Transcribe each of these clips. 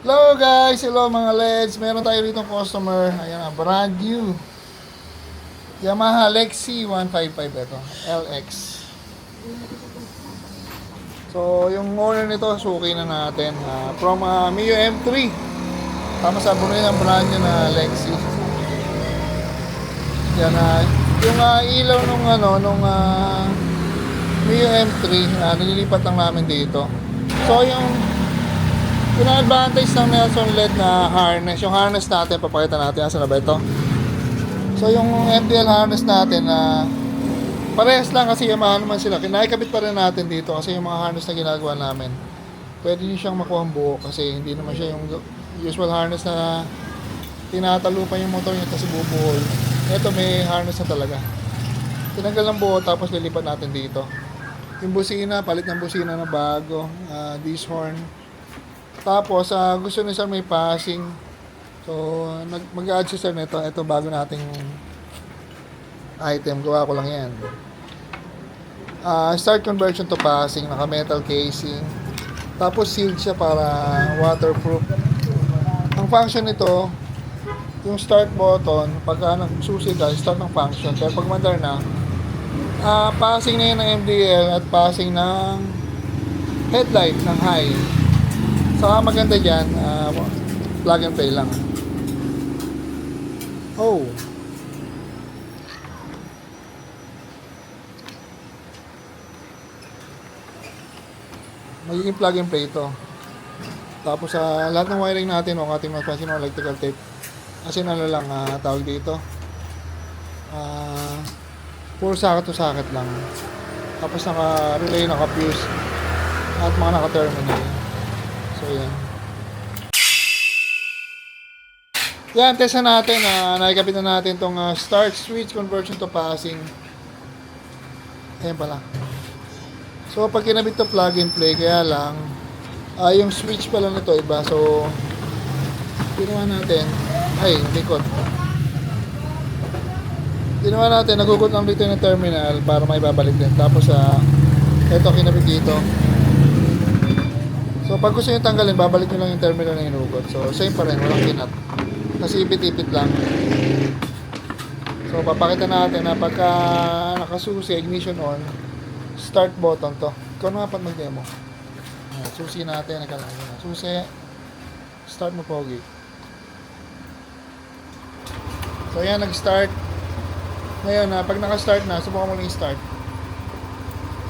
Hello guys! Hello mga Leds! Meron tayo rito customer. Ayan, brand new. Yamaha Lexi 155 ito. LX. So, yung owner nito, suki na natin. From Mio M3. Tama sa buno ng brand new na Lexi. Yan yung ilaw nung Mio M3, nililipat lang namin dito. So, yung advantage ng Nelson LED na harness, yung harness natin, papakita natin, asa na ba ito? So yung MDL harness natin parehas lang kasi Yamaha naman sila, kinaikabit pa rin natin dito kasi yung mga harness na ginagawa namin pwede nyo siyang makuha ang buo kasi hindi naman siya yung usual harness na tinatalupan yung motor nyo tapos bubuhol. Ito may harness na talaga, tinanggal ng buo tapos lilipat natin dito. Yung busina, palit ng busina na bago, this horn. Tapos, gusto niya may passing. So, mag-add siya nito. Ito, bago nating item. Gawa ko lang yan. Start conversion to passing. Naka-metal casing. Tapos, sealed siya para waterproof. Ang function nito, yung start button, pagka susi ka, start ng function. Pero pag mandar na, passing na yun ng MDL at passing ng headlight ng high. Saka maganda dyan, plug and play lang. Oh. Magiging plug and play ito. Tapos lahat ng wiring natin, ang ating magpasin ng electrical tape. Kasi lang, tawag dito. Puro socket to socket lang. Tapos naka-relay, naka-fuse. At mga naka-terminal. So, yan. Yan, test na natin. Nakikapit na natin itong start switch conversion to passing. Ayan pala. So, pag kinabit to plug and play, kaya lang, yung switch pala nito iba. So, ginawa natin, likod. Ginawa natin, nagugot lang dito yung terminal para may babalik din. Tapos, ito kinabit dito. So, pag gusto nyo tanggalin, babalik nyo lang yung terminal na hinugot. So, same pa rin, walang kinat. Kasi ipit-ipit lang. So, papakita natin na pagka nakasusi, ignition on, start button to. Ikaw na nga pat mag-demo. Susi natin, susi, start mo pogi. So, yan, nag-start. Ngayon, pag naka-start na, subukan mo lang i-start.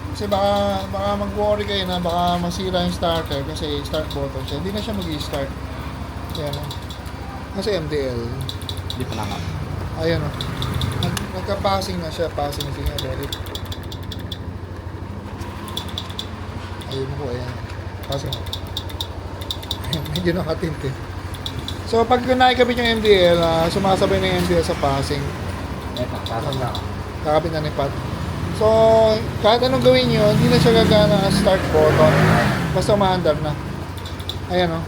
Kasi baka mag-worry kayo na baka masira yung starter kasi start button siya. Hindi na siya mag-i-start. Ayan o. Kasi MDL. Hindi pa lang. Ayan o. Nagka-passing na siya. Passing na siya. Balik. Ayun ko. Ayan. Passing na. Medyo nakatint eh. So pag nakikabit yung MDL, sumasabay na yung MDL sa passing. Kakabit na ni Pat. So, kahit anong gawin nyo, hindi na siya gagana start button. Basta umaandar na. Ayan o.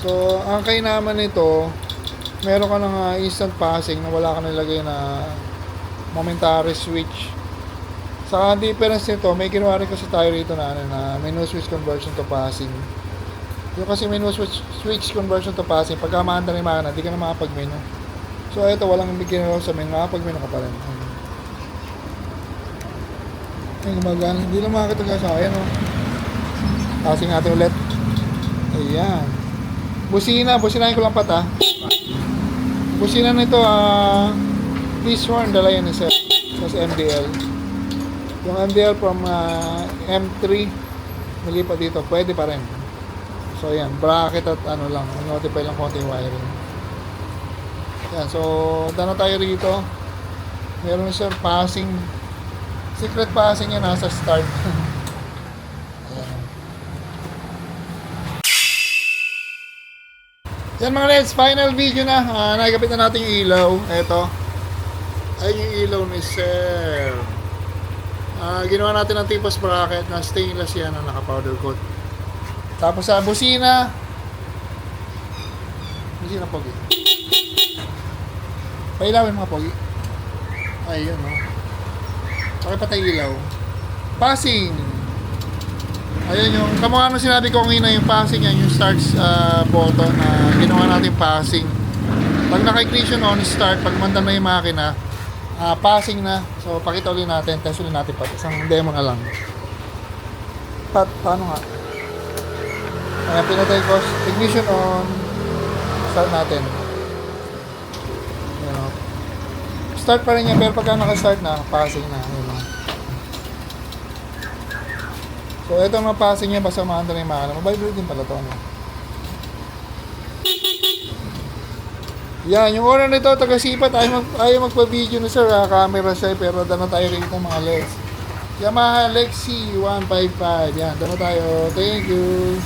So, ang kainaman nito, meron ka ng instant passing na wala ka nilagay na momentary switch. Sa difference nito, may ginawa rin kasi tayo rito na may no switch conversion to passing. Yung kasi may no switch conversion to passing, pagka umaandar yung makina, di ka na makapag-menu. So, ito, walang ginawa sa menu, makapag-menu ka pa rin. Ay, gumagana. Hindi lang makakita ka sa ayan o. Passing natin ulit. Ayan. Businahin ko lang pata. Busina nito, this horn, dala yan isa. Kasi MDL. Yung MDL from M3, nilipat dito, pwede pa rin. So, ayan. Bracket at lang. Notify lang konti yung wiring. Ayan. So, dana tayo rito. Meron siya passing. Secret passing yan nasa start. Yan mga Leds, final video na. Nakikapit na natin yung ilaw. Ito. Ayun yung ilaw ni Sir. Ginawa natin ng tipos bracket na stainless yan na naka-powder coat. Tapos sa busina. Busina pogi. Pailawin mga pogi. Ayun o. Okay, patay ilaw. Passing. Ayun yung, kamukha nung sinabi ko kanina yung passing yan, yung start button na ginawa natin passing. Pag naka-ignition on, start, pag manda na yung makina, passing na. So, pakita ulit natin, test ulit natin pa. Isang demo na lang. Paano nga? Ayan, pinatay ko, ignition on, start natin. Ayan, o. Start pa rin yan, pero pagka naka-start na, passing na. Ayan, o. So, ito ang passing niya, basta maanda na yung makina. Mobile din pala ito, ano? Yan, yung owner nito, taga-sipat, ayaw magpa-video na sir, camera siya, pero dala tayo rito mga Lex. Yamaha Lexi 155, yan, dala tayo, thank you.